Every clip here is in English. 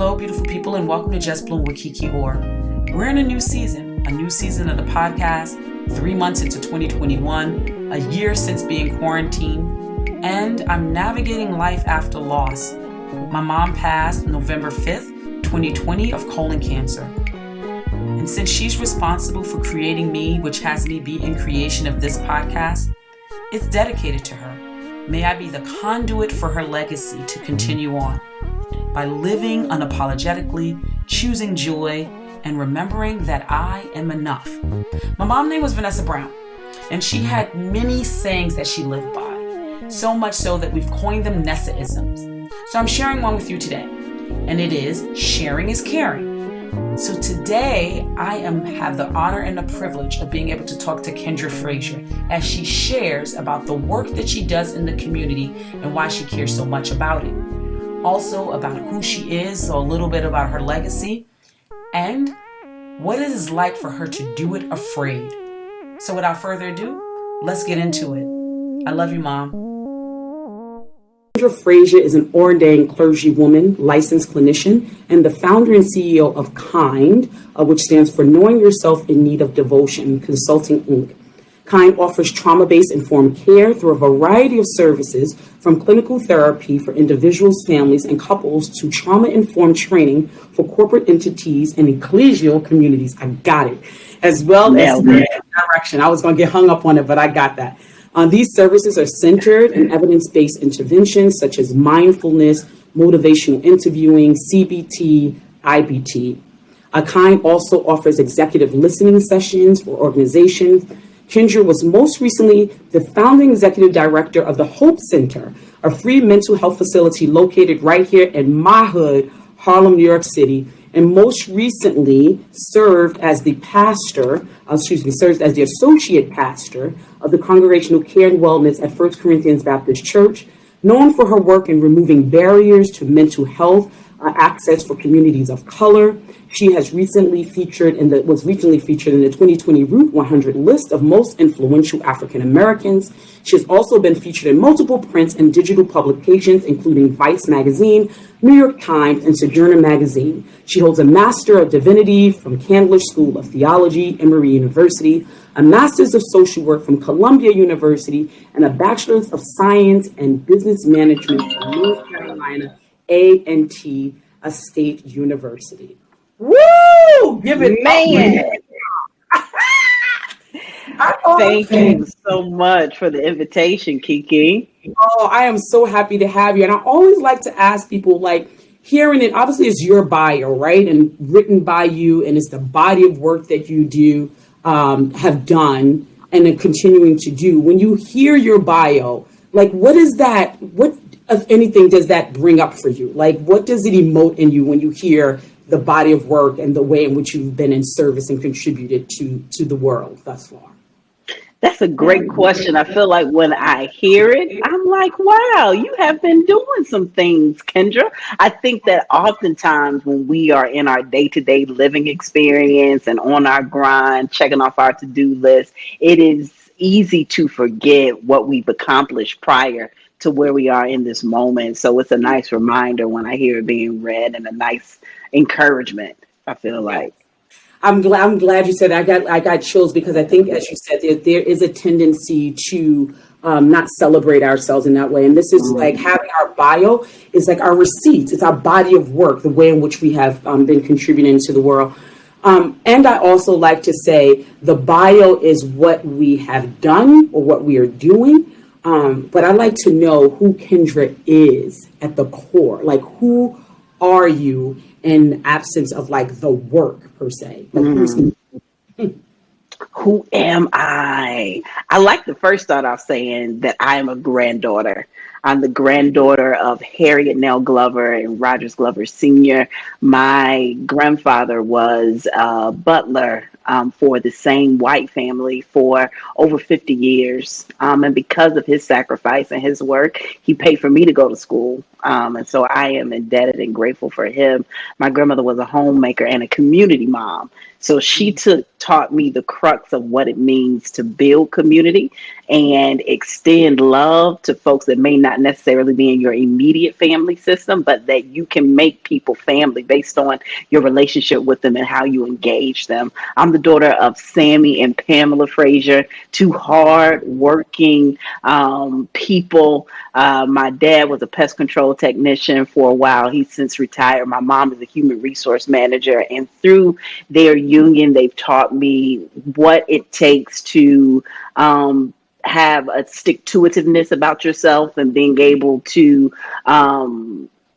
Hello, beautiful people, and welcome to Just Bloom with Kiki Orr. We're in a new season of the podcast, 3 months into 2021, a year since being quarantined, and I'm navigating life after loss. My mom passed November 5th, 2020 of colon cancer. And since she's responsible for creating me, which has me be in creation of this podcast, it's dedicated to her. May I be the conduit for her legacy to continue on by living unapologetically, choosing joy, and remembering that I am enough. My mom's name was Vanessa Brown, and she had many sayings that she lived by, so much so that we've coined them Nessa-isms. So I'm sharing one with you today, and it is, sharing is caring. So today, I have the honor and the privilege of being able to talk to Kyndra Frazier as she shares about the work that she does in the community and why she cares so much about it. Also about who she is, so a little bit about her legacy, and what it is like for her to do it afraid. So without further ado, let's get into it. I love you, Mom. Kyndra Frazier is an ordained clergywoman, licensed clinician, and the founder and CEO of KYND, which stands for Knowing Yourself in Need of Devotion Consulting, Inc. KYND offers trauma-based informed care through a variety of services, from clinical therapy for individuals, families, and couples to trauma-informed training for corporate entities and ecclesial communities. I got it. As well as direction. I was going to get hung up on it, but I got that. These services are centered in evidence-based interventions such as mindfulness, motivational interviewing, CBT, IBT. KYND also offers executive listening sessions for organizations. Kyndra was most recently the founding executive director of the Hope Center, a free mental health facility located right here in my hood, Harlem, New York City, and most recently served as the associate pastor of the Congregational Care and Wellness at 1 Corinthians Baptist Church, known for her work in removing barriers to mental health access for communities of color. She was recently featured in the 2020 Root 100 list of most influential African Americans. She has also been featured in multiple print and digital publications, including Vice Magazine, New York Times, and Sojourner Magazine. She holds a Master of Divinity from Candler School of Theology, Emory University, a Master's of Social Work from Columbia University, and a Bachelor's of Science and Business Management from North Carolina A&T State University. Woo! Give it, man. Thank you so much for the invitation, Kiki. Oh, I am so happy to have you. And I always like to ask people, like, hearing it, obviously it's your bio, right? And written by you, and it's the body of work that you do, have done, and are continuing to do. When you hear your bio, like, what is that? What, if anything, does that bring up for you? Like, what does it emote in you when you hear the body of work and the way in which you've been in service and contributed to the world thus far? That's a great question. I feel like when I hear it, I'm like, wow, you have been doing some things, Kyndra. I think that oftentimes when we are in our day-to-day living experience and on our grind, checking off our to-do list, it is easy to forget what we've accomplished prior to where we are in this moment. So it's a nice reminder when I hear it being read, and a nice encouragement, I feel like. I'm glad you said that. I got chills, because I think, as you said, there is a tendency to not celebrate ourselves in that way. And this is like having our bio is like our receipts. It's our body of work, the way in which we have been contributing to the world. And I also like to say the bio is what we have done or what we are doing. But I like to know who Kyndra is at the core. Like, who are you in absence of like the work per se? Like, who am I? I like the first start off saying that I am a granddaughter. I'm the granddaughter of Harriet Nell Glover and Rogers Glover Sr. My grandfather was a butler for the same white family for over 50 years. And because of his sacrifice and his work, he paid for me to go to school. And so I am indebted and grateful for him. My grandmother was a homemaker and a community mom. So she taught me the crux of what it means to build community and extend love to folks that may not necessarily be in your immediate family system, but that you can make people family based on your relationship with them and how you engage them. I'm the daughter of Sammy and Pamela Frazier, two hard-working people. My dad was a pest control technician for a while. He's since retired. My mom is a human resource manager, and through their union, they've taught me what it takes to have a stick-to-itiveness about yourself and being able to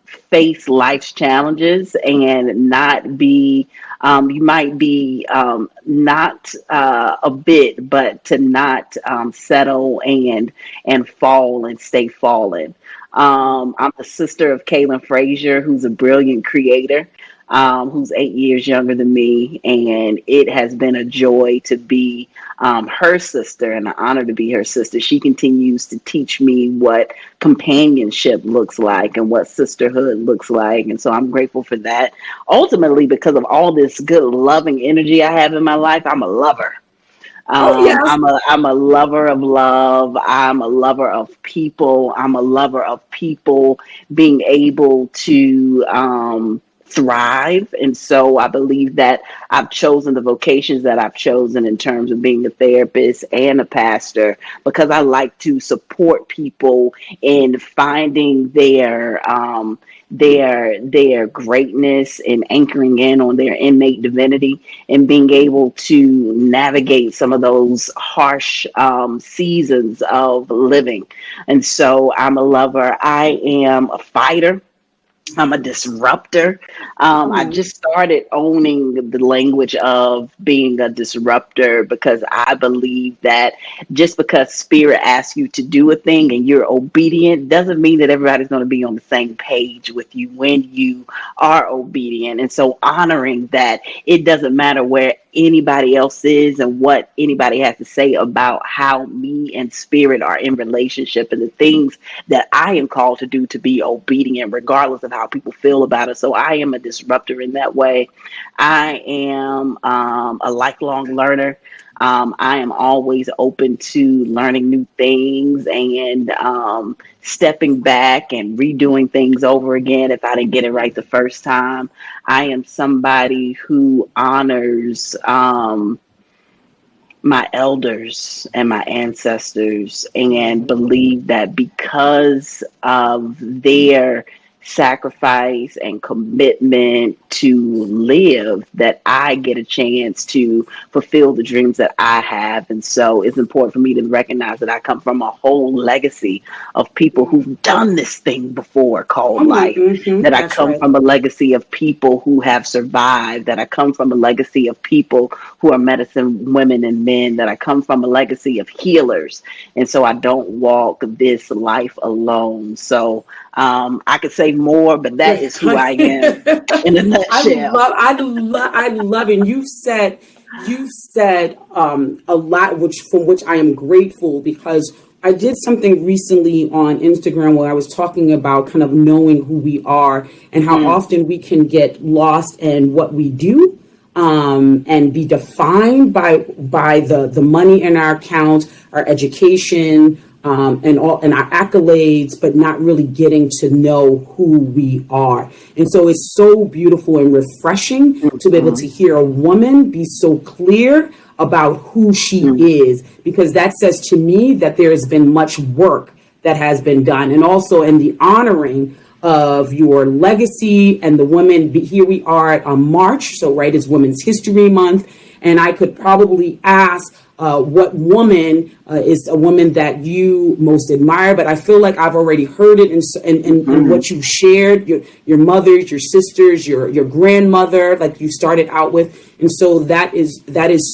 face life's challenges and not be, you might be not a bit, but to not settle and fall and stay fallen. I'm the sister of Kyndra Frazier, who's a brilliant creator, who's 8 years younger than me, and it has been a joy to be her sister and an honor to be her sister. She continues to teach me what companionship looks like and what sisterhood looks like, and so I'm grateful for that. Ultimately, because of all this good, loving energy I have in my life, I'm a lover. Yes. I'm a lover of love. I'm a lover of people. I'm a lover of people being able to thrive. And so I believe that I've chosen the vocations that I've chosen in terms of being a therapist and a pastor because I like to support people in finding their greatness and anchoring in on their innate divinity and being able to navigate some of those harsh seasons of living. And so I'm a lover. I am a fighter. I'm a disruptor. I just started owning the language of being a disruptor because I believe that just because spirit asks you to do a thing and you're obedient doesn't mean that everybody's going to be on the same page with you when you are obedient. And so honoring that it doesn't matter where anybody else is and what anybody has to say about how me and spirit are in relationship and the things that I am called to do to be obedient regardless of how people feel about it. So I am a disruptor in that way. I am a lifelong learner. I am always open to learning new things and stepping back and redoing things over again if I didn't get it right the first time. I am somebody who honors my elders and my ancestors and believe that because of their sacrifice and commitment to live that I get a chance to fulfill the dreams that I have. And so it's important for me to recognize that I come from a whole legacy of people who've done this thing before called life, that I come from a legacy of people who have survived, that I come from a legacy of people who are medicine women and men, that I come from a legacy of healers. And so I don't walk this life alone. So I could say more, but that is who I am in a nutshell. I love it. You've said a lot, which I am grateful because I did something recently on Instagram where I was talking about kind of knowing who we are and how often we can get lost in what we do. And be defined by the money in our account, our education, and our accolades, but not really getting to know who we are. And so it's so beautiful and refreshing to be able to hear a woman be so clear about who she is, because that says to me that there has been much work that has been done, and also in the honoring of your legacy and the women. Here we are on March, so right, it's Women's History Month, and I could probably ask what woman is a woman that you most admire, but I feel like I've already heard it in what you've shared, your mothers, your sisters, your grandmother, like you started out with. And so that is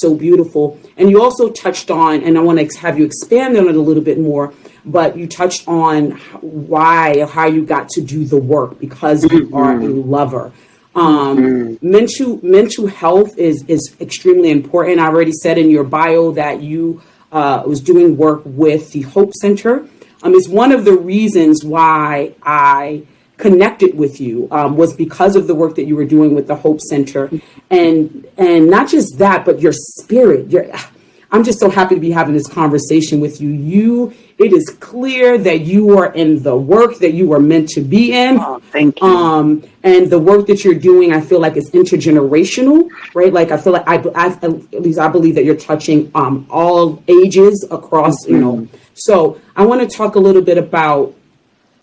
so beautiful. And you also touched on, and I want to have you expand on it a little bit more, but you touched on how you got to do the work because you are a lover. Mental health is extremely important. I already said in your bio that you was doing work with the Hope Center. It's one of the reasons why I connected with you was because of the work that you were doing with the Hope Center, and not just that, but your spirit. I'm just so happy to be having this conversation with you. It is clear that you are in the work that you were meant to be in. Oh, thank you. And the work that you're doing, I feel like is intergenerational, right? Like I feel like at least I believe that you're touching all ages across, So I want to talk a little bit about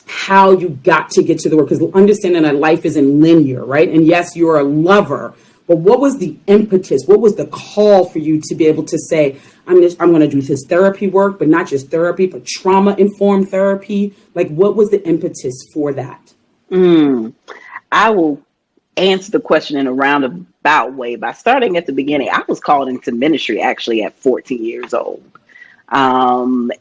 how you got to get to the work, because understanding that life isn't linear, right? And yes, you're a lover, but what was the impetus? What was the call for you to be able to say, I'm going to do this therapy work, but not just therapy, but trauma-informed therapy? Like, what was the impetus for that? I will answer the question in a roundabout way by starting at the beginning. I was called into ministry actually at 14 years old. And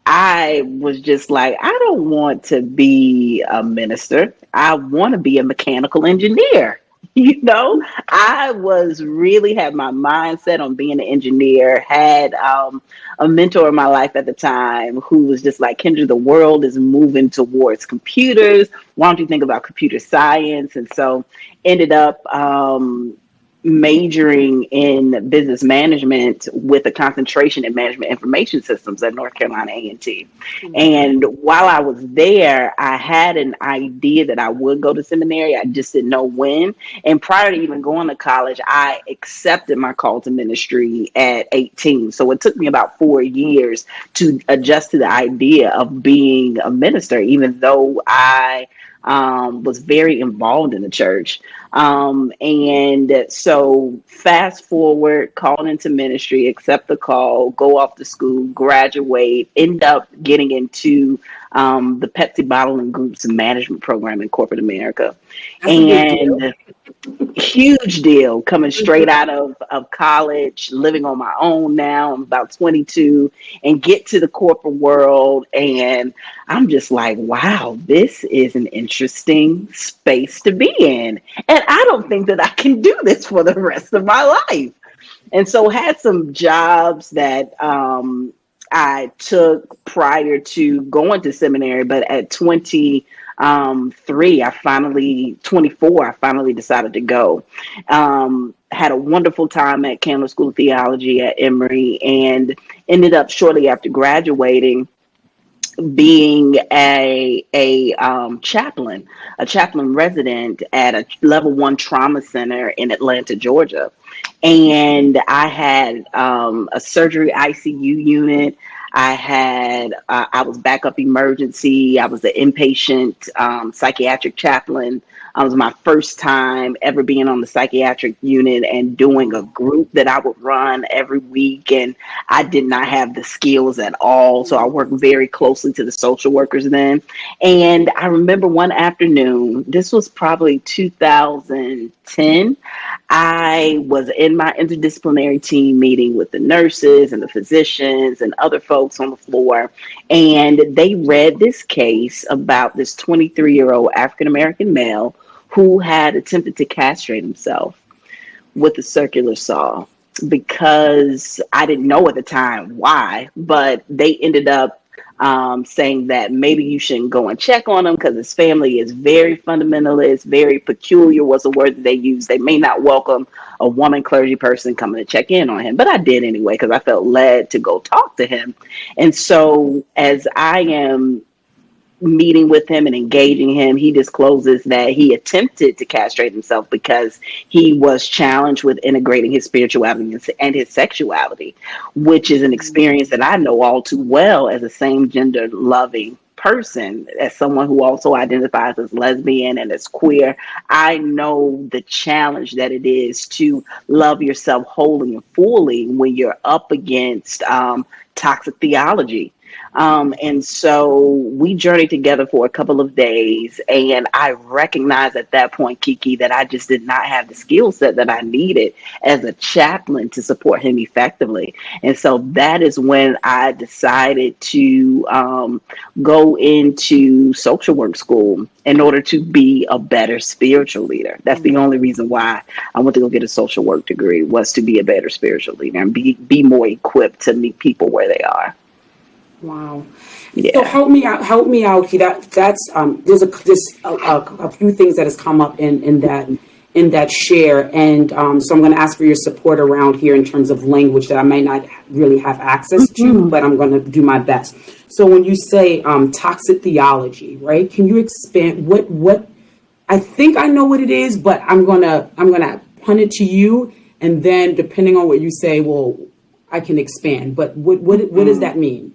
I was just like, I don't want to be a minister. I want to be a mechanical engineer. I was really had my mindset on being an engineer, had a mentor in my life at the time who was just like, Kyndra, the world is moving towards computers. Why don't you think about computer science? And so ended up majoring in business management with a concentration in management information systems at North Carolina A&T. And while I was there, I had an idea that I would go to seminary. I just didn't know when. And prior to even going to college, I accepted my call to ministry at 18. So it took me about 4 years to adjust to the idea of being a minister, even though I was very involved in the church. And so fast forward, called into ministry, accept the call, go off to school, graduate, end up getting into the Pepsi Bottling Group's management program in corporate America. And huge deal coming straight out of college, living on my own now. I'm about 22 and get to the corporate world. And I'm just like, wow, this is an interesting space to be in. And I don't think that I can do this for the rest of my life. And so had some jobs that I took prior to going to seminary, but at 23, I finally decided to go. Had a wonderful time at Candler School of Theology at Emory, and ended up shortly after graduating being a chaplain resident at a level 1 trauma center in Atlanta, Georgia. And I had a surgery ICU unit. I was backup emergency. I was an inpatient psychiatric chaplain. It was my first time ever being on the psychiatric unit and doing a group that I would run every week. And I did not have the skills at all. So I worked very closely to the social workers then. And I remember one afternoon, this was probably 2010, I was in my interdisciplinary team meeting with the nurses and the physicians and other folks on the floor. And they read this case about this 23-year-old African-American male who had attempted to castrate himself with a circular saw, because I didn't know at the time why, but they ended up saying that maybe you shouldn't go and check on him because his family is very fundamentalist, very peculiar was the word that they used. They may not welcome a woman clergy person coming to check in on him, but I did anyway because I felt led to go talk to him. And so as I am meeting with him and engaging him, he discloses that he attempted to castrate himself because he was challenged with integrating his spirituality and his sexuality, which is an experience that I know all too well as a same gender loving person, as someone who also identifies as lesbian and as queer. I know the challenge that it is to love yourself wholly and fully when you're up against toxic theology. And so we journeyed together for a couple of days. And I recognized at that point, Kiki, that I just did not have the skill set that I needed as a chaplain to support him effectively. And so that is when I decided to go into social work school in order to be a better spiritual leader. That's the only reason why I went to go get a social work degree, was to be a better spiritual leader and be more equipped to meet people where they are. Wow. Yeah. So help me out. That's there's a few things that has come up in that share, and so I'm going to ask for your support around here in terms of language that I may not really have access to, but I'm going to do my best. So when you say toxic theology, right? Can you expand what? I think I know what it is, but I'm gonna punt it to you, and then depending on what you say, well, I can expand. But what does that mean?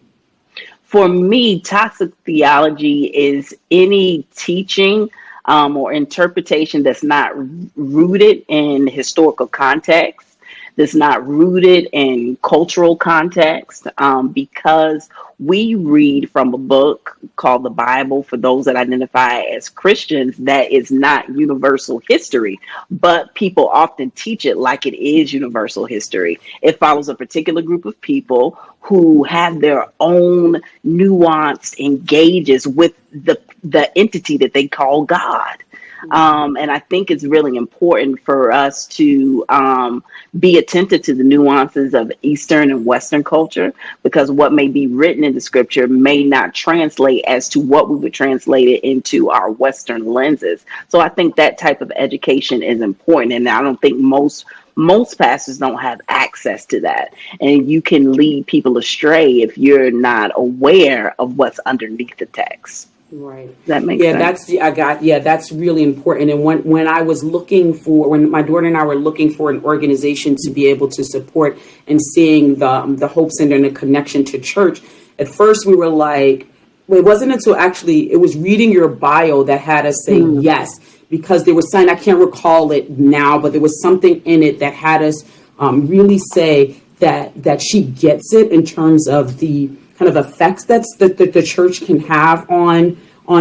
For me, toxic theology is any teaching or interpretation that's not rooted in historical context, that's not rooted in cultural context, because we read from a book called the Bible for those that identify as Christians that is not universal history, but people often teach it like it is universal history. It follows a particular group of people who have their own nuanced engages with the entity that they call God. And I think it's really important for us to be attentive to the nuances of Eastern and Western culture, because what may be written in the scripture may not translate as to what we would translate it into our Western lenses. So I think that type of education is important. And I don't think most pastors don't have access to that. And you can lead people astray if you're not aware of what's underneath the text. Right. That makes sense. That's really important. And when my daughter and I were looking for an organization to be able to support and seeing the Hope Center and the connection to church, at first we were like, well, it wasn't until actually it was reading your bio that had us say yes, because there was something, I can't recall it now, but there was something in it that had us really say that she gets it in terms of the kind of effects that the church can have on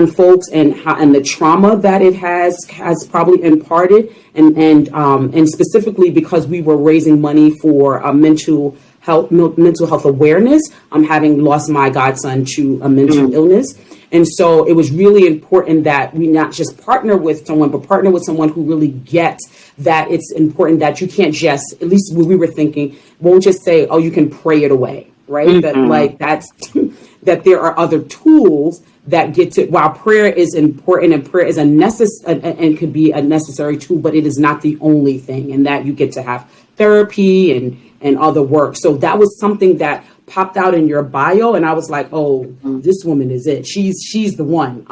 folks, and the trauma that it has probably imparted, and specifically because we were raising money for mental health awareness. Having lost my godson to a mental illness. And so it was really important that we not just partner with someone, but partner with someone who really gets that it's important that you can't just, at least what we were thinking, won't just say, oh, you can pray it away, right? That there are other tools that get to, while prayer is important and prayer is and could be a necessary tool, but it is not the only thing, and that you get to have therapy and other work. So that was something that popped out in your bio, and I was like, oh, this woman is it. She's the one.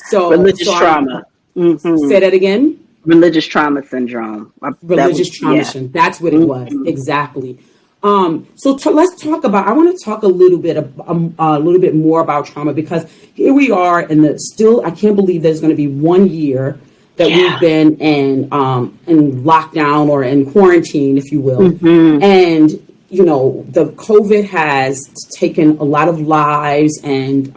So religious trauma. Say that again. Religious trauma syndrome. Religious trauma syndrome. That's what it was. Exactly. Let's talk about. I want to talk a little bit more about trauma, because here we are, and I can't believe there's going to be 1 year that we've been in lockdown or in quarantine, if you will, and the COVID has taken a lot of lives, and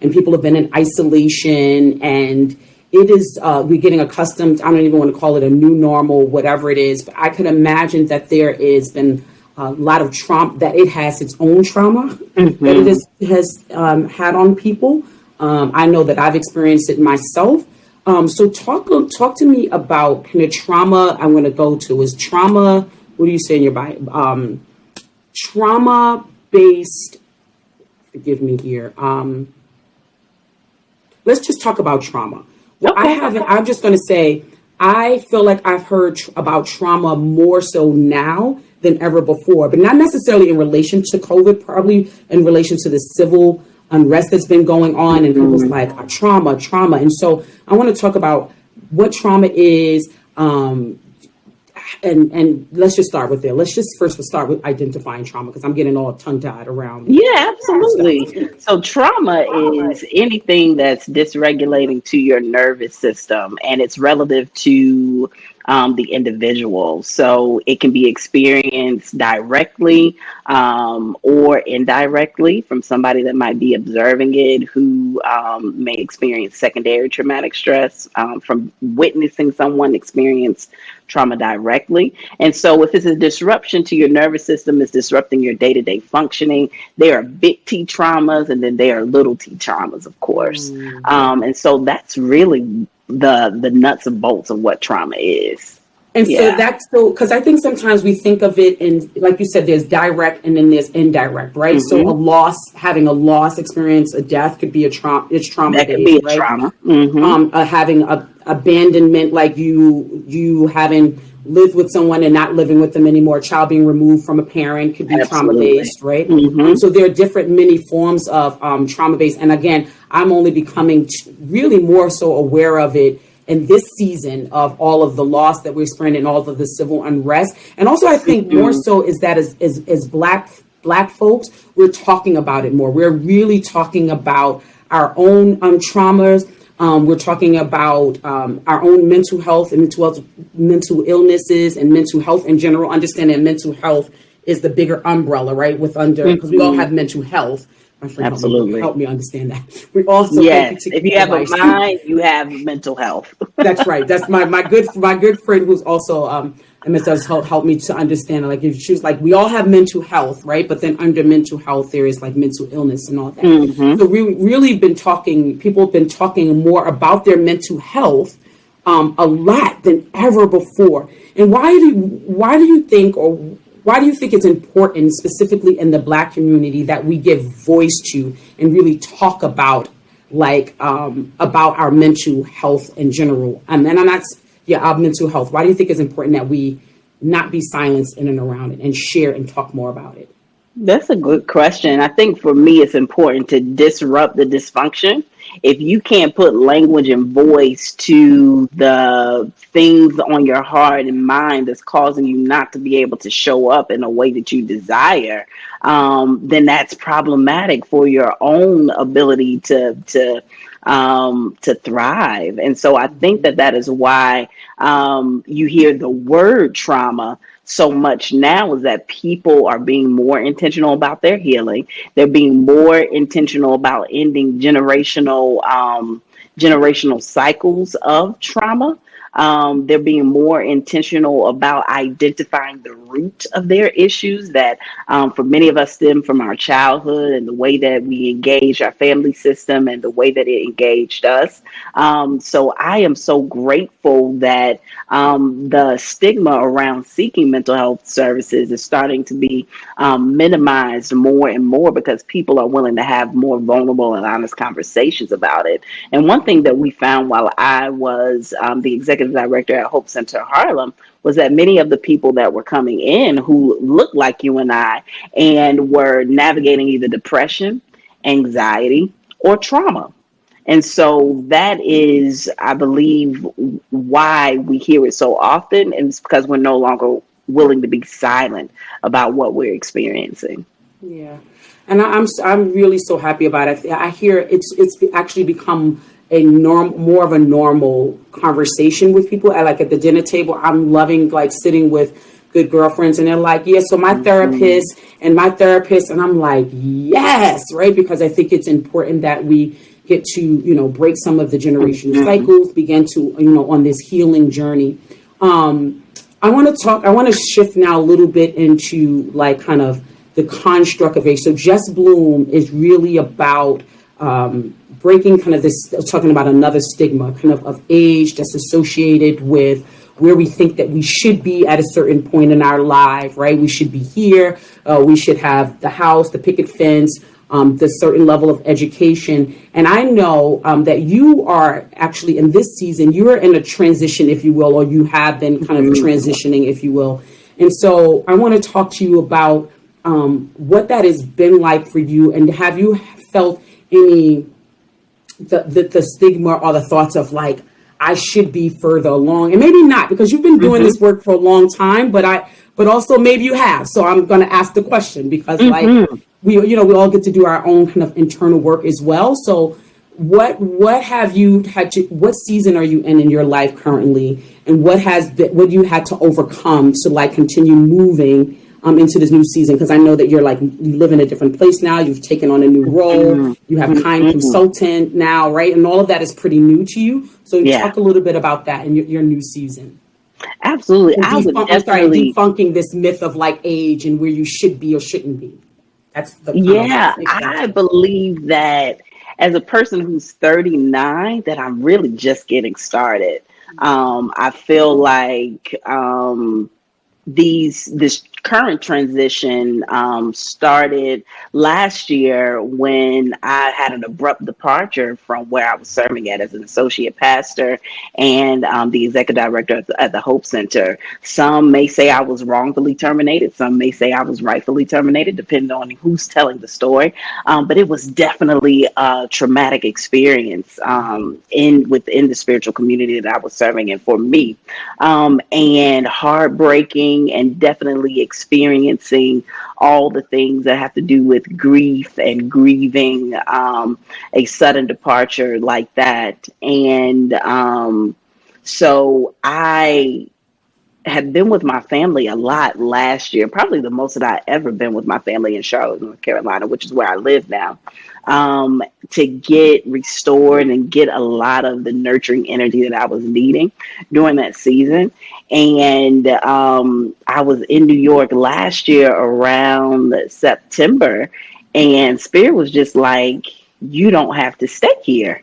people have been in isolation, and it is, we're getting accustomed. I don't even want to call it a new normal, whatever it is, but I can imagine that there has been a lot of trauma, that it has its own trauma that it has had on people. I know that I've experienced it myself. So talk to me about kind of trauma. I'm going to go to is trauma. What do you say in your bio? Trauma-based, forgive me here. Let's just talk about trauma. Well, I'm just going to say, I feel like I've heard about trauma more so now than ever before, but not necessarily in relation to COVID, probably in relation to the civil unrest that's been going on, and people's like trauma. And so I want to talk about what trauma is, and let's just start with there. Let's start with identifying trauma, because I'm getting all tongue-tied around. Yeah, absolutely. So trauma is anything that's dysregulating to your nervous system, and it's relative to the individual. So it can be experienced directly or indirectly from somebody that might be observing it, who may experience secondary traumatic stress from witnessing someone experience trauma directly. And so if it's a disruption to your nervous system, it's disrupting your day-to-day functioning. There are big T traumas, and then there are little T traumas, of course. And so that's really the nuts and bolts of what trauma is. And so that's so, because I think sometimes we think of it in, like you said, there's direct and then there's indirect, right? Mm-hmm. So a loss, having a loss experience, a death could be a trauma. It's trauma. That could be a trauma. Mm-hmm. Having abandonment, like you having lived with someone and not living with them anymore, a child being removed from a parent could be trauma-based, right? Mm-hmm. So there are different many forms of trauma-based. And again, I'm only becoming really more so aware of it in this season of all of the loss that we're experiencing and all of the civil unrest. And also I think more so is that as black folks, we're talking about it more. We're really talking about our own traumas. We're talking about our own mental health and mental illnesses and mental health in general, understanding mental health is the bigger umbrella, right? Because we all have mental health. Absolutely. Help me understand that. We also if you have a mind, you have mental health. That's right. That's my good friend who's also MS helped me to understand. Like if she was like, we all have mental health, right? But then under mental health, there is like mental illness and all that. Mm-hmm. So we really people have been talking more about their mental health a lot than ever before. And why do you think it's important, specifically in the Black community, that we give voice to and really talk about about our mental health in general? Our mental health. Why do you think it's important that we not be silenced in and around it and share and talk more about it? That's a good question. I think for me, it's important to disrupt the dysfunction. If you can't put language and voice to the things on your heart and mind that's causing you not to be able to show up in a way that you desire, then that's problematic for your own ability to thrive. And so I think that is why you hear the word trauma so much now, is that people are being more intentional about their healing. They're being more intentional about ending generational cycles of trauma. They're being more intentional about identifying the root of their issues that for many of us stem from our childhood and the way that we engage our family system and the way that it engaged us. So I am so grateful that the stigma around seeking mental health services is starting to be minimized more and more, because people are willing to have more vulnerable and honest conversations about it. And one thing that we found while I was the executive director at Hope Center Harlem was that many of the people that were coming in who looked like you and I and were navigating either depression, anxiety, or trauma. And so that is, I believe, why we hear it so often, and it's because we're no longer willing to be silent about what we're experiencing. Yeah, and I'm really so happy about it. I hear it's actually become more of a normal conversation with people. At the dinner table, I'm loving sitting with good girlfriends, and they're like, yeah, so my therapist, and I'm like, yes, right? Because I think it's important that we get to, break some of the generational cycles, begin to, on this healing journey. I want to shift now a little bit into kind of the construct of age. So Just Bloom is really about breaking kind of this, talking about another stigma kind of age that's associated with where we think that we should be at a certain point in our life, right? We should be here. We should have the house, the picket fence, the certain level of education. And I know that you are actually in this season, you're in a transition, if you will, or you have been kind of transitioning, if you will. And so I want to talk to you about what that has been like for you. And have you felt any, the stigma or the thoughts of I should be further along, and maybe not, because you've been doing this work for a long time, but also maybe you have. So I'm going to ask the question, because we all get to do our own kind of internal work as well. So what have you had to, what season are you in your life currently, and what you had to overcome to like continue moving into this new season? Because I know that you're like, you live in a different place now, you've taken on a new role, you have KYND consultant now, right? And all of that is pretty new to you. So talk a little bit about that in your new season. Absolutely. Debunking this myth of like age and where you should be or shouldn't be. That's the I believe that as a person who's 39, that I'm really just getting started. I feel like this current transition started last year when I had an abrupt departure from where I was serving as an associate pastor and the executive director at the Hope Center. Some may say I was wrongfully terminated. Some may say I was rightfully terminated, depending on who's telling the story. But it was definitely a traumatic experience within the spiritual community that I was serving in for me, and heartbreaking, and definitely experiencing all the things that have to do with grief and grieving a sudden departure like that. And so I had been with my family a lot last year, probably the most that I ever been with my family in Charlotte, North Carolina, which is where I live now, to get restored and get a lot of the nurturing energy that I was needing during that season. And I was in New York last year around September, and Spirit was just like, you don't have to stay here.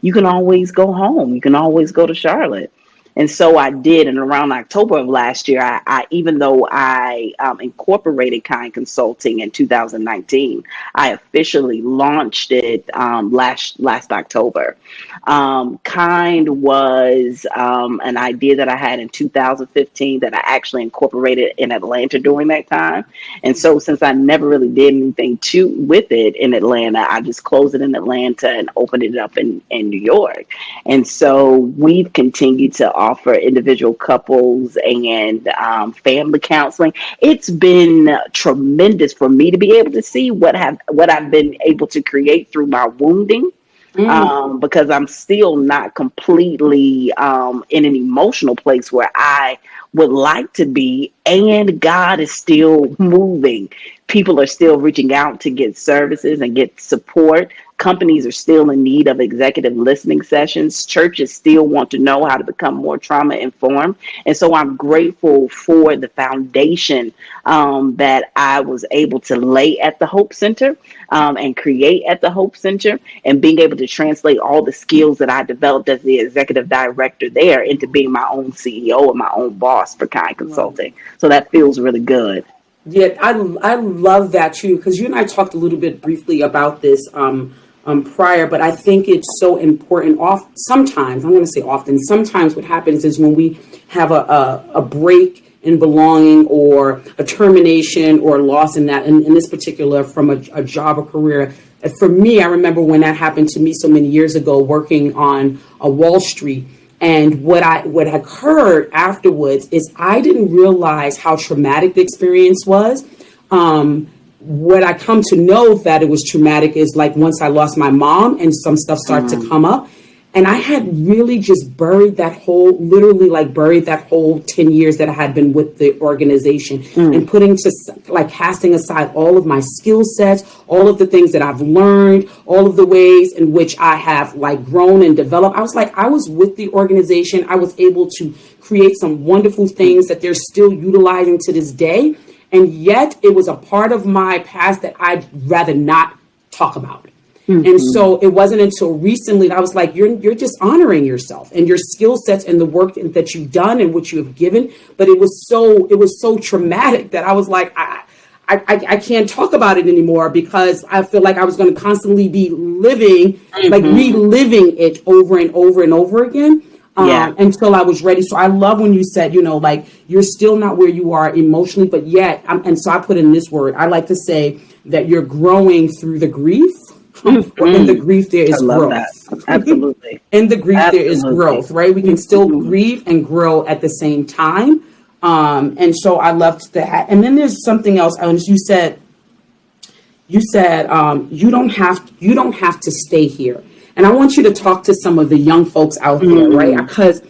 You can always go home. You can always go to Charlotte. And so I did. And around October of last year, I even though I incorporated KYND Consulting in 2019, I officially launched it last October. KYND was an idea that I had in 2015 that I actually incorporated in Atlanta during that time. And so since I never really did anything with it in Atlanta, I just closed it in Atlanta and opened it up in New York. And so we've continued to offer individual couples and family counseling. It's been tremendous for me to be able to see what I've been able to create through my wounding. Because I'm still not completely in an emotional place where I would like to be, and God is still moving. People are still reaching out to get services and get support. Companies are still in need of executive listening sessions. Churches still want to know how to become more trauma informed. And so I'm grateful for the foundation that I was able to lay at the Hope Center and create at the Hope Center, and being able to translate all the skills that I developed as the executive director there into being my own CEO and my own boss for KYND Consulting. So that feels really good. Yeah, I love that too, because you and I talked a little bit briefly about this prior, but I think it's so important. Sometimes what happens is when we have a break in belonging, or a termination or loss in that, in this particular, from a job or career. For me, I remember when that happened to me so many years ago, working on Wall Street. And what occurred afterwards is I didn't realize how traumatic the experience was. What I come to know that it was traumatic is like once I lost my mom and some stuff started to come up, and I had really just buried that whole 10 years that I had been with the organization, and casting aside all of my skill sets, all of the things that I've learned, all of the ways in which I have like grown and developed. I was with the organization. I was able to create some wonderful things that they're still utilizing to this day. And yet it was a part of my past that I'd rather not talk about. And so it wasn't until recently that I was like, you're just honoring yourself and your skill sets and the work that you've done and what you have given. But it was so traumatic that I was like, I can't talk about it anymore, because I feel like I was going to constantly be reliving it over and over and over again. Until I was ready. So I love when you said, you're still not where you are emotionally, but yet, and so I put in this word, I like to say that you're growing through the grief. Or in the grief, there is growth. That. Absolutely. In the grief, there is growth, right? We can still grieve and grow at the same time. And so I loved that. And then there's something else. You said you don't have to stay here. And I want you to talk to some of the young folks out there, right? Because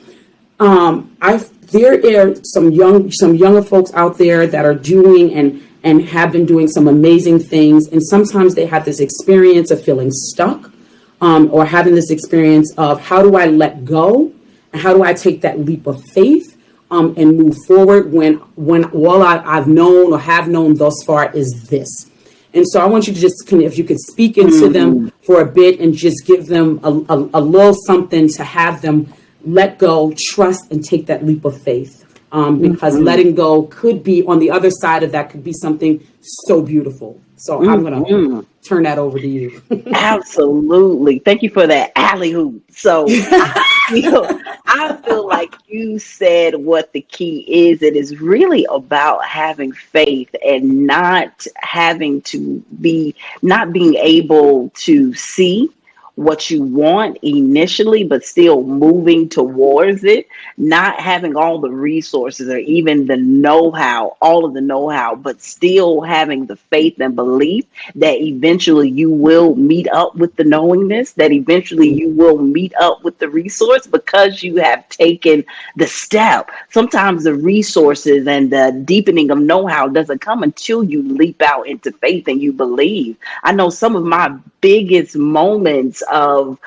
there are some younger folks out there that are doing and have been doing some amazing things. And sometimes they have this experience of feeling stuck, or having this experience of how do I let go and how do I take that leap of faith and move forward when all I've known or have known thus far is this. And so I want you to just if you could speak into them for a bit and just give them a little something to have them let go, trust, and take that leap of faith. Because letting go could be, on the other side of that, could be something so beautiful. So I'm going to turn that over to you. Absolutely. Thank you for that alley-oop. So I feel like you said what the key is. It is really about having faith and not being able to see what you want initially, but still moving towards it, not having all the resources or even the know-how, all of the know-how, but still having the faith and belief that eventually you will meet up with the knowingness, that eventually you will meet up with the resource because you have taken the step. Sometimes the resources and the deepening of know-how doesn't come until you leap out into faith and you believe. I know some of my biggest moments of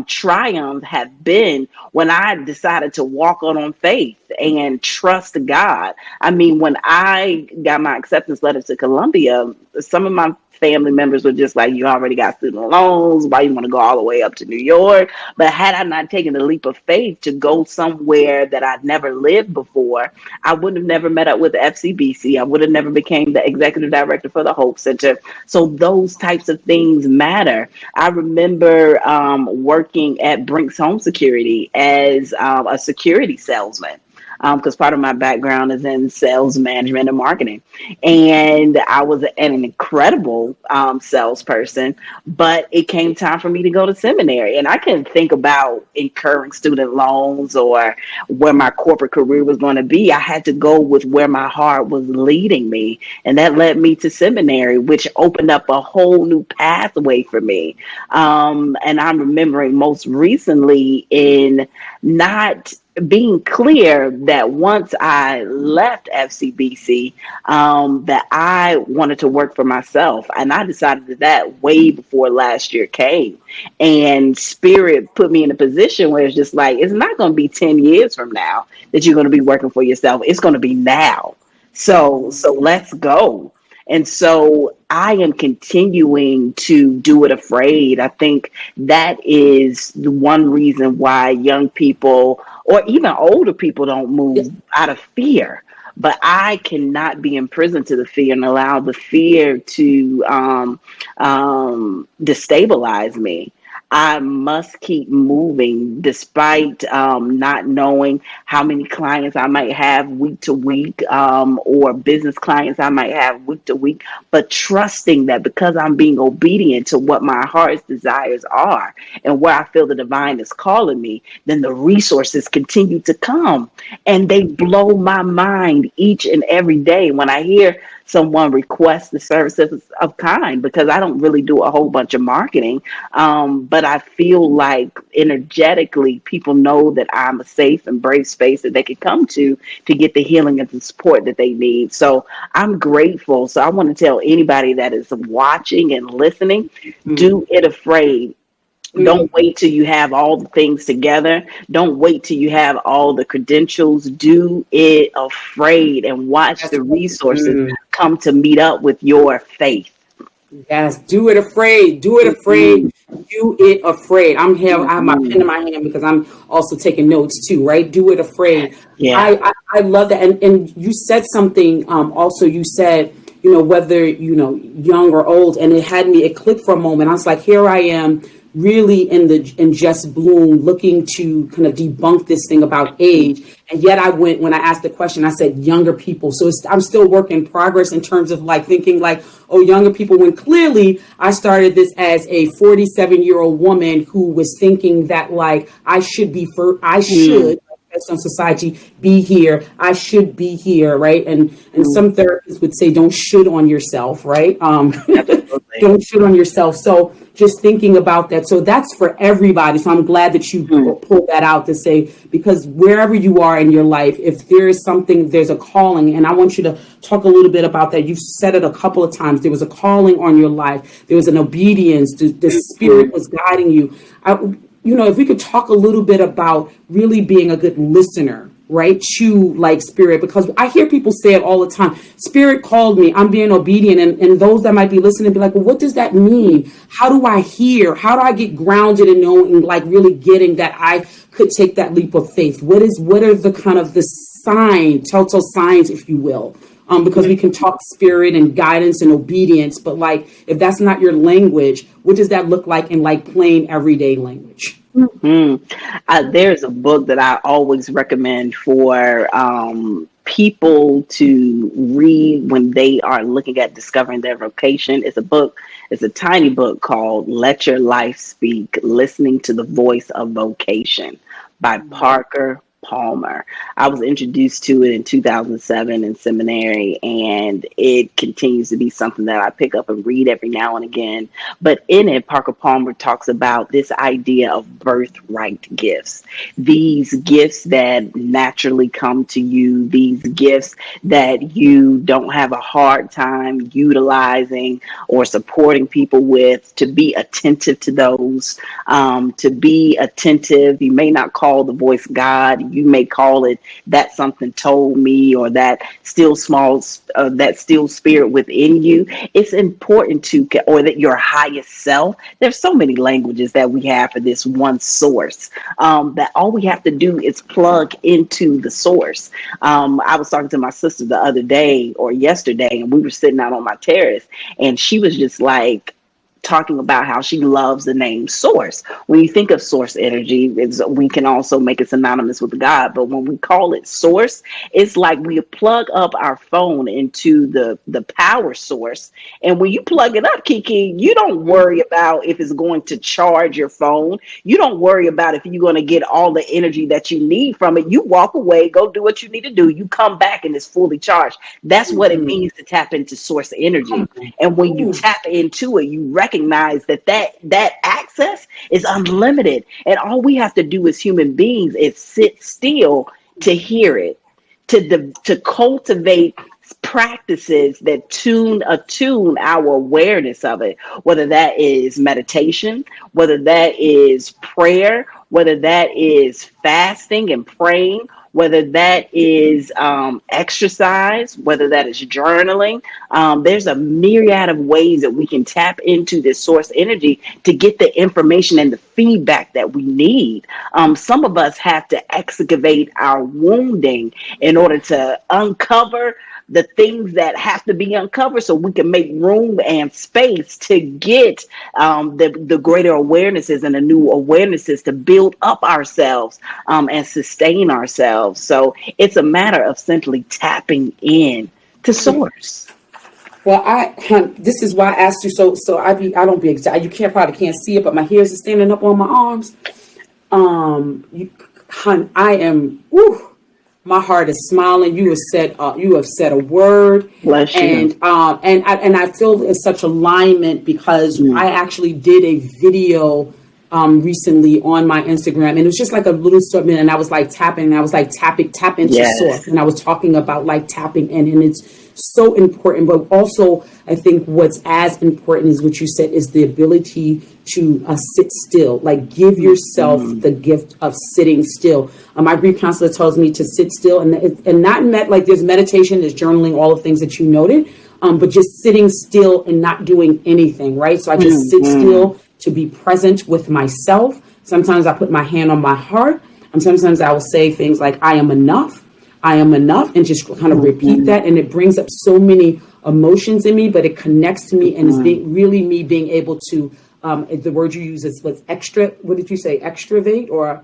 triumph have been when I decided to walk on faith and trust God. I mean, when I got my acceptance letter to Columbia, some of my family members were just like, you already got student loans, why you want to go all the way up to New York? But had I not taken the leap of faith to go somewhere that I'd never lived before, I would have never met up with the FCBC. I would have never became the executive director for the Hope Center. So those types of things matter. I remember working at Brinks Home Security as a security salesman. Because part of my background is in sales management and marketing. And I was an incredible salesperson, but it came time for me to go to seminary. And I couldn't think about incurring student loans or where my corporate career was going to be. I had to go with where my heart was leading me. And that led me to seminary, which opened up a whole new pathway for me. And I'm remembering most recently in not being clear that once I left FCBC, that I wanted to work for myself. And I decided that way before last year came. And Spirit put me in a position where it's just like, it's not going to be 10 years from now that you're going to be working for yourself. It's going to be now. So let's go. And so I am continuing to do it afraid. I think that is the one reason why young people or even older people don't move out of fear. But I cannot be imprisoned to the fear and allow the fear to destabilize me. I must keep moving despite not knowing how many clients I might have week to week or business clients I might have week to week, but trusting that because I'm being obedient to what my heart's desires are and where I feel the divine is calling me, then the resources continue to come and they blow my mind each and every day when I hear someone request the services of KYND, because I don't really do a whole bunch of marketing. But I feel like energetically people know that I'm a safe and brave space that they can come to get the healing and the support that they need. So I'm grateful. So I want to tell anybody that is watching and listening, do it afraid. Don't wait till you have all the things together. Don't wait till you have all the credentials. Do it afraid and watch the resources come to meet up with your faith. Yes, do it afraid. Do it afraid. Do it afraid. I have my pen in my hand because I'm also taking notes too, right? Do it afraid. Yeah. I love that. And you said something also, you said, whether, young or old, and it clicked for a moment. I was like, here I am, really in Just Bloom, looking to kind of debunk this thing about age. And yet when I asked the question, I said younger people. So I'm still work in progress in terms of thinking younger people, when clearly I started this as a 47-year-old woman who was thinking that I should based on society, be here. I should be here, right? And some therapists would say, don't should on yourself, right? Don't should on yourself. So, just thinking about that. So that's for everybody. So I'm glad that you pulled that out to say, because wherever you are in your life, if there is something, there's a calling. And I want you to talk a little bit about that. You've said it a couple of times. There was a calling on your life. There was an obedience. The Spirit was guiding you. If we could talk a little bit about really being a good listener, right, to like Spirit, because I hear people say it all the time. Spirit called me, I'm being obedient. And those that might be listening be like, well, what does that mean? How do I hear? How do I get grounded in knowing, like really getting that I could take that leap of faith? What are the kind of the telltale signs, if you will? Because we can talk spirit and guidance and obedience, but like, if that's not your language, what does that look like in like plain everyday language? There's a book that I always recommend for people to read when they are looking at discovering their vocation. It's a tiny book called Let Your Life Speak, Listening to the Voice of Vocation by Parker Palmer. I was introduced to it in 2007 in seminary, and it continues to be something that I pick up and read every now and again. But in it, Parker Palmer talks about this idea of birthright gifts, these gifts that naturally come to you, these gifts that you don't have a hard time utilizing or supporting people with, to be attentive to those, to be attentive. You may not call the voice God. You may call it that something told me, or that still spirit within you. It's important or that your highest self. There's so many languages that we have for this one source, that all we have to do is plug into the source. I was talking to my sister the other day or yesterday, and we were sitting out on my terrace, and she was just like, talking about how she loves the name source. When you think of source energy, we can also make it synonymous with God, but when we call it source, it's like we plug up our phone into the power source. And when you plug it up, Kiki, you don't worry about if it's going to charge your phone. You don't worry about if you're going to get all the energy that you need from it. You walk away, go do what you need to do. You come back and it's fully charged. That's what it means to tap into source energy. And when you tap into it, you recognize that access is unlimited, and all we have to do as human beings is sit still to hear it, to cultivate practices that attune our awareness of it, whether that is meditation, whether that is prayer, whether that is fasting and praying, whether that is exercise, whether that is journaling. There's a myriad of ways that we can tap into this source energy to get the information and the feedback that we need. Some of us have to excavate our wounding in order to uncover the things that have to be uncovered, so we can make room and space to get the greater awarenesses and the new awarenesses to build up ourselves and sustain ourselves. So it's a matter of simply tapping in to source. Well, this is why I asked you. So I don't be exact. You probably can't see it, but my hairs are standing up on my arms. I am. My heart is smiling. You have said a word. Bless you. And I feel in such alignment because I actually did a video recently on my Instagram, and it was just like a little segment, and I was like tapping, and I was like tap into source, and I was talking about like tapping in, and it's so important. But also, I think what's as important is what you said is the ability to sit still, like give yourself the gift of sitting still. My grief counselor tells me to sit still, and not like there's meditation, there's journaling, all the things that you noted, but just sitting still and not doing anything, right? So I just sit still to be present with myself. Sometimes I put my hand on my heart, and sometimes I will say things like, I am enough, and just kind of repeat that. And it brings up so many emotions in me, but it connects to me, and it's really me being able to, the word you use is what did you say? Extravate or?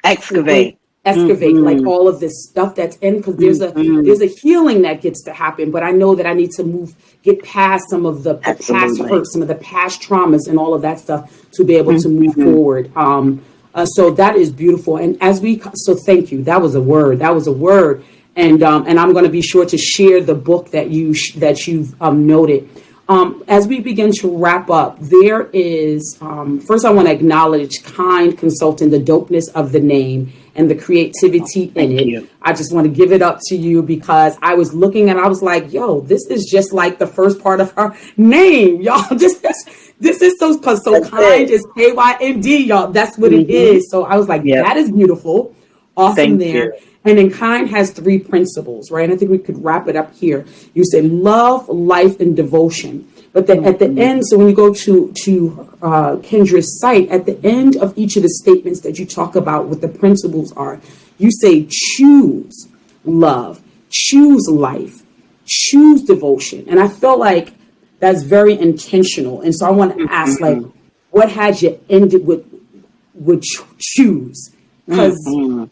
Excavate. Like all of this stuff that's in, because there's a healing that gets to happen, but I know that I need to get past some of the past hurts, some of the past traumas and all of that stuff to be able to move forward. So that is beautiful. And so thank you. That was a word. And I'm going to be sure to share the book that you've noted. As we begin to wrap up, there is, first I want to acknowledge KYND Consulting, the dopeness of the name and the creativity in it. you. I just want to give it up to you because I was looking and I was like, yo, this is just like the first part of her name, y'all. This is so KYND is KYND, y'all. That's what it is. So I was like, that is beautiful. Awesome. Thank there. you. And then KYND has 3 principles, right? And I think we could wrap it up here. You say love, life, and devotion. But then at the end, so when you go to Kyndra's site, at the end of each of the statements that you talk about what the principles are, you say choose love, choose life, choose devotion. And I feel like that's very intentional. And so I want to ask, like, what had you ended with choose? Because I'm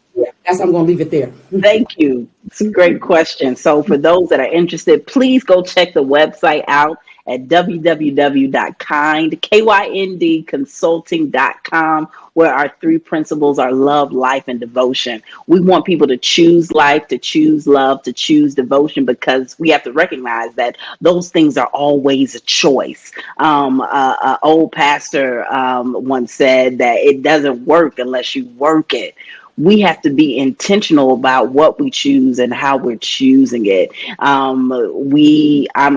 going to leave it there. Thank you. It's a great question. So for those that are interested, please go check the website out at www.kyndconsulting.com, where our 3 principles are love, life, and devotion. We want people to choose life, to choose love, to choose devotion, because we have to recognize that those things are always a choice. Old pastor once said that it doesn't work unless you work it. We have to be intentional about what we choose and how we're choosing it. I'm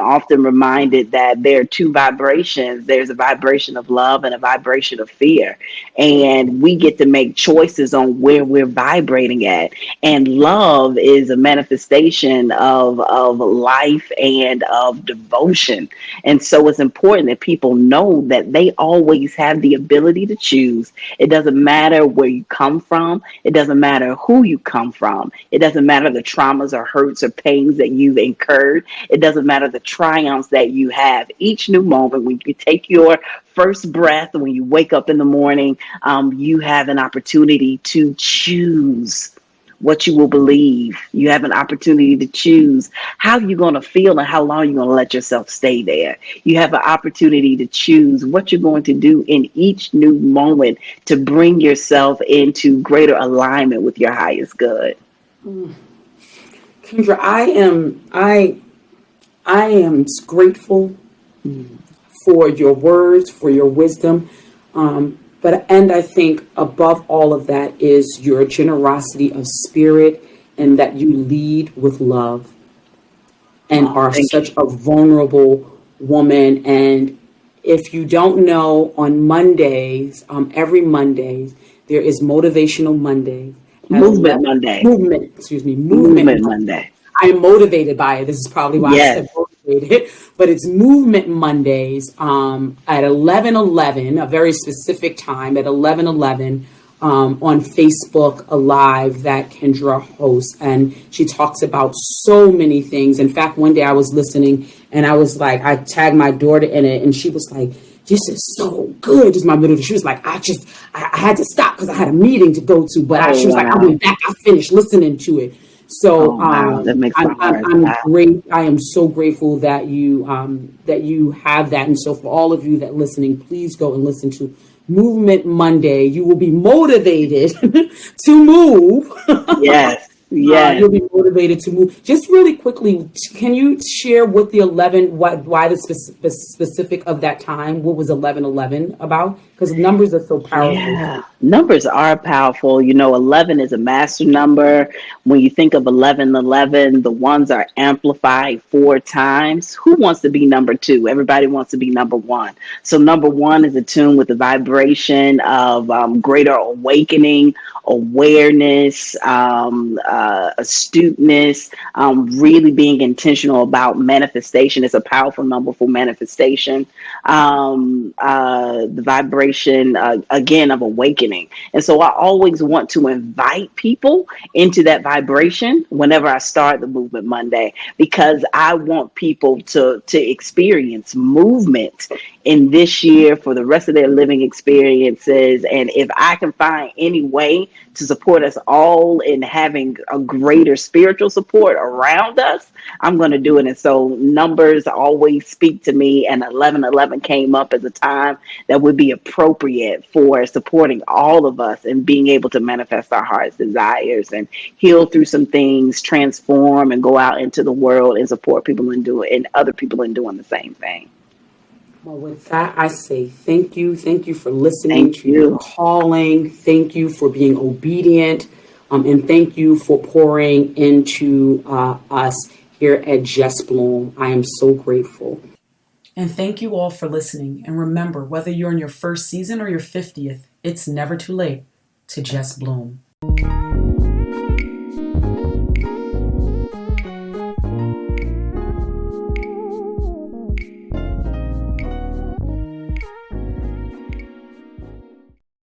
often reminded that there are 2 vibrations. There's a vibration of love and a vibration of fear. And we get to make choices on where we're vibrating at. And love is a manifestation of life and of devotion. And so it's important that people know that they always have the ability to choose. It doesn't matter where you come from. It doesn't matter who you come from. It doesn't matter the traumas or hurts or pains that you've incurred. It doesn't matter the triumphs that you have. Each new moment, when you take your first breath, when you wake up in the morning, you have an opportunity to choose what you will believe. You have an opportunity to choose how you're going to feel and how long you're going to let yourself stay there. You have an opportunity to choose what you're going to do in each new moment to bring yourself into greater alignment with your highest good. Kyndra, I am grateful for your words, for your wisdom. And I think above all of that is your generosity of spirit, and that you lead with love and are such a vulnerable woman. And if you don't know, on Mondays, every Monday, there is Motivational Monday. Movement Monday. Movement Monday. I'm motivated by it. This is probably why I said motivated. But it's Movement Mondays at 11:11, a very specific time at 11:11 on Facebook Live that Kyndra hosts. And she talks about so many things. In fact, one day I was listening and I was like, I tagged my daughter in it and she was like, this is so good. Just my middle. She was like, I had to stop because I had a meeting to go to. But she was like, I went back. I finished listening to it. So that makes I'm great. I am so grateful that you have that. And so for all of you that listening, please go and listen to Movement Monday. You will be motivated to move. Yes. Yeah, you'll be motivated to move. Just really quickly, can you share what the 11, why the specific of that time? What was 11:11 about? Because numbers are so powerful. Yeah, numbers are powerful. 11 is a master number. When you think of 11:11, the ones are amplified 4 times. Who wants to be number 2? Everybody wants to be number 1. So number 1 is attuned with the vibration of greater awakening, awareness, astuteness, really being intentional about manifestation. It's a powerful number for manifestation. The vibration, again, of awakening. And so I always want to invite people into that vibration whenever I start the Movement Monday, because I want people to experience movement in this year for the rest of their living experiences. And if I can find any way to support us all in having a greater spiritual support around us, I'm going to do it. And so numbers always speak to me, and 11:11 came up as a time that would be appropriate for supporting all of us and being able to manifest our heart's desires and heal through some things, transform, and go out into the world and support people and other people in doing the same thing. Well, with that, I say thank you. Thank you for listening Thank to your you. calling. Thank you for being obedient. And thank you for pouring into us here at Just Bloom. I am so grateful. And thank you all for listening. And remember, whether you're in your first season or your 50th, it's never too late to just bloom.